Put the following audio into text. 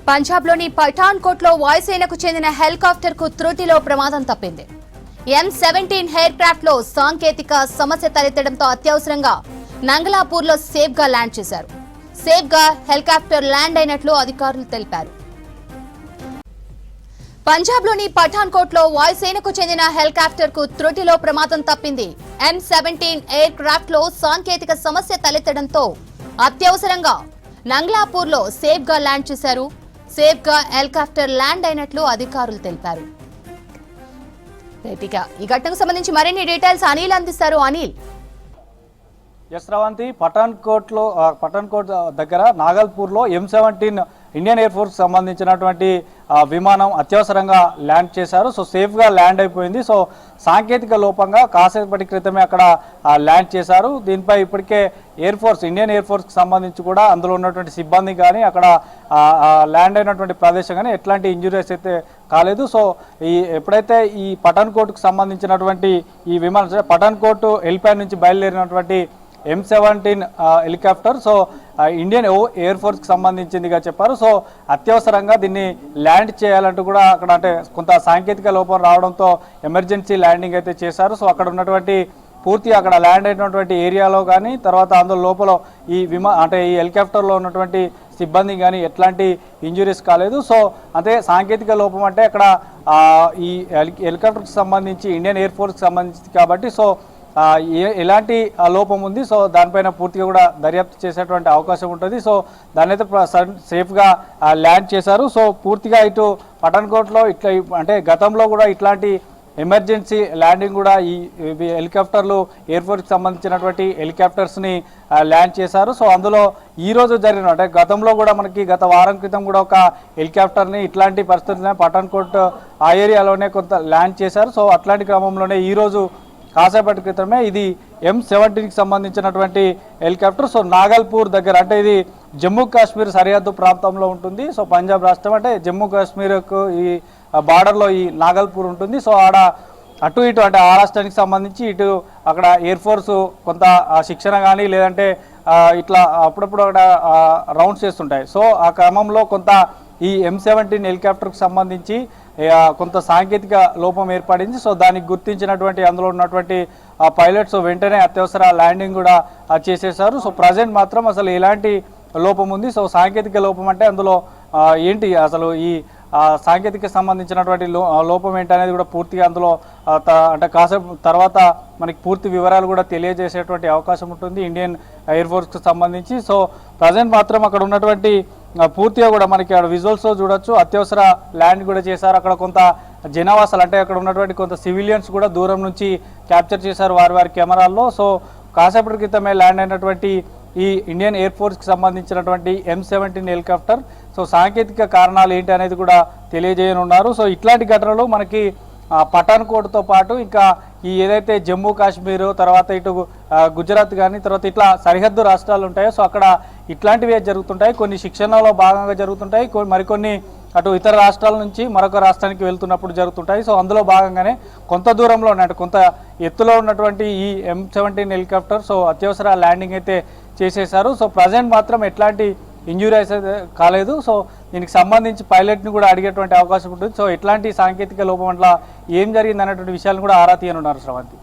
పంజాబ్లోని పఠాన్కోట్లో వాయుసేనకు చెందిన హెలికాప్టర్కు త్రుటిలో ప్రమాదం తప్పింది. M17 ఎయిర్ క్రాఫ్ట్లో సాంకేతిక సమస్య తలెత్తడంతో అత్యవసరంగా నంగలాపూర్లో సేఫ్గా ల్యాండ్ చేశారు. సేఫ్గా హెలికాప్టర్ ల్యాండ్ అయినట్లు అధికారులు తెలిపారు. పంజాబ్లోని పఠాన్కోట్లో వాయుసేనకు చెందిన హెలికాప్టర్కు త్రుటిలో ప్రమాదం తప్పింది. M17 ఎయిర్ క్రాఫ్ట్లో సాంకేతిక సమస్య తలెత్తడంతో అత్యవసరంగా నంగలాపూర్లో సేఫ్గా ల్యాండ్ చేశారు. సేఫ్గా హెలికాప్టర్ ల్యాండ్ అయినట్లు అధికారులు తెలిపారు. ఈ ఘటనకు సంబంధించి మరిన్ని డీటెయిల్స్ అనిల్ అందిస్తారు. అనిల్. శ్రవంతి, పఠాన్కోట్ దగ్గర నాగల్పూర్లో M17 ఇండియన్ ఎయిర్ ఫోర్స్ సంబంధించినటువంటి విమానం అత్యవసరంగా ల్యాండ్ చేశారు. సో సేఫ్గా ల్యాండ్ అయిపోయింది. సో సాంకేతిక లోపంగా కాసేపటి క్రితమే అక్కడ ల్యాండ్ చేశారు. దీనిపై ఇప్పటికే ఇండియన్ ఎయిర్ ఫోర్స్కి సంబంధించి కూడా అందులో ఉన్నటువంటి సిబ్బంది కానీ అక్కడ ల్యాండ్ అయినటువంటి ప్రదేశం కానీ ఎట్లాంటి ఇంజురీస్ అయితే కాలేదు. సో ఎప్పుడైతే ఈ పఠాన్కోట్కు సంబంధించినటువంటి ఈ విమానం పఠాన్కోట్ హెలిప్యాడ్ నుంచి బయలుదేరినటువంటి M17 helicopter so Indian air ఫోర్స్కి సంబంధించిందిగా చెప్పారు. సో అత్యవసరంగా దీన్ని ల్యాండ్ చేయాలంటూ కూడా అక్కడ అంటే కొంత సాంకేతిక లోపం రావడంతో ఎమర్జెన్సీ ల్యాండింగ్ అయితే చేశారు. సో అక్కడ ఉన్నటువంటి పూర్తి అక్కడ ల్యాండ్ అయినటువంటి ఏరియాలో కానీ తర్వాత అందులో లోపల ఈ ఈ హెలికాప్టర్లో ఉన్నటువంటి సిబ్బంది కానీ ఎట్లాంటి ఇంజురీస్ కాలేదు. సో అదే సాంకేతిక లోపం అంటే అక్కడ ఈ హెలికాప్టర్కి సంబంధించి ఇండియన్ ఎయిర్ ఫోర్స్కి సంబంధించి కాబట్టి సో ఎలాంటి లోపం ఉంది. సో దానిపైన పూర్తిగా కూడా దర్యాప్తు చేసేటువంటి అవకాశం ఉంటుంది. సో దాన్ని అయితే సేఫ్గా ల్యాండ్ చేశారు. సో పూర్తిగా ఇటు పఠాన్కోట్లో ఇట్లా అంటే గతంలో కూడా ఇట్లాంటి ఎమర్జెన్సీ ల్యాండింగ్ కూడా ఈ హెలికాప్టర్లు ఎయిర్ ఫోర్స్కి సంబంధించినటువంటి హెలికాప్టర్స్ని ల్యాండ్ చేశారు. సో అందులో ఈరోజు జరిగిన అంటే గతంలో కూడా మనకి గత వారం క్రితం కూడా ఒక హెలికాప్టర్ని ఇట్లాంటి పరిస్థితుల్లో పఠాన్కోట్ ఆ ఏరియాలోనే కొంత ల్యాండ్ చేశారు. సో అట్లాంటి క్రమంలోనే ఈరోజు కాసేపటి క్రితమే ఇది M17కి సంబంధించినటువంటి హెలికాప్టర్ సో నాగల్పూర్ దగ్గర అంటే ఇది జమ్మూ కాశ్మీర్ సరిహద్దు ప్రాంతంలో ఉంటుంది. సో పంజాబ్ రాష్ట్రం అంటే జమ్మూ కాశ్మీర్కు ఈ బార్డర్లో ఈ నాగల్పూర్ ఉంటుంది. సో ఆడ అటు ఇటు అంటే ఆ రాష్ట్రానికి సంబంధించి ఇటు అక్కడ ఎయిర్ ఫోర్స్ కొంత శిక్షణ కానీ లేదంటే ఇట్లా అప్పుడప్పుడు అక్కడ రౌండ్స్ చేస్తుంటాయి. సో ఆ క్రమంలో కొంత ఈ M17 హెలికాప్టర్కి సంబంధించి కొంత సాంకేతిక లోపం ఏర్పడింది. సో దానికి గుర్తించినటువంటి అందులో ఉన్నటువంటి పైలట్స్ వెంటనే అత్యవసర ల్యాండింగ్ కూడా చేసేసారు. సో ప్రజెంట్ మాత్రం అసలు ఎలాంటి లోపం ఉంది, సో సాంకేతిక లోపం అంటే అందులో ఏంటి అసలు ఈ సాంకేతిక సంబంధించినటువంటి లోపం ఏంటనేది కూడా పూర్తిగా అందులో అంటే కాసేపు తర్వాత మనకి పూర్తి వివరాలు కూడా తెలియజేసేటువంటి అవకాశం ఉంటుంది ఇండియన్ ఎయిర్ ఫోర్స్కి సంబంధించి. సో ప్రజెంట్ మాత్రం అక్కడ ఉన్నటువంటి పూర్తిగా కూడా మనకి అక్కడ విజువల్స్లో చూడొచ్చు అత్యవసర ల్యాండ్ కూడా చేశారు. అక్కడ కొంత జనావాసాలు అంటే అక్కడ ఉన్నటువంటి కొంత సివిలియన్స్ కూడా దూరం నుంచి క్యాప్చర్ చేశారు వారి కెమెరాల్లో. సో కాసేపటి క్రితమే ల్యాండ్ అయినటువంటి ఈ ఇండియన్ ఎయిర్ ఫోర్స్కి సంబంధించినటువంటి M17 హెలికాప్టర్ సో సాంకేతిక కారణాలు ఏంటి అనేది కూడా తెలియజేయనున్నారు. సో ఇట్లాంటి ఘటనలు మనకి పఠాన్కోట్తో పాటు ఇంకా ఈ ఏదైతే జమ్మూ కాశ్మీర్ తర్వాత ఇటు గుజరాత్ కానీ తర్వాత ఇట్లా సరిహద్దు రాష్ట్రాలు ఉంటాయో సో అక్కడ ఇట్లాంటివి జరుగుతుంటాయి. కొన్ని శిక్షణలో భాగంగా జరుగుతుంటాయి, మరికొన్ని అటు ఇతర రాష్ట్రాల నుంచి మరొక రాష్ట్రానికి వెళ్తున్నప్పుడు జరుగుతుంటాయి. సో అందులో భాగంగానే కొంత దూరంలో అంటే కొంత ఎత్తులో ఉన్నటువంటి ఈ M17 హెలికాప్టర్ సో అత్యవసర ల్యాండింగ్ అయితే చేసేశారు. సో ప్రజెంట్ మాత్రం ఎట్లాంటి ఇంజురీస్ అయితే కాలేదు. సో దీనికి సంబంధించి పైలట్ని కూడా అడిగేటువంటి అవకాశం ఉంటుంది. సో ఎట్లాంటి సాంకేతిక లోపం వల్ల ఏం జరిగింది అనేటువంటి విషయాలను కూడా ఆరా తీయనున్నారు శ్రవంతి.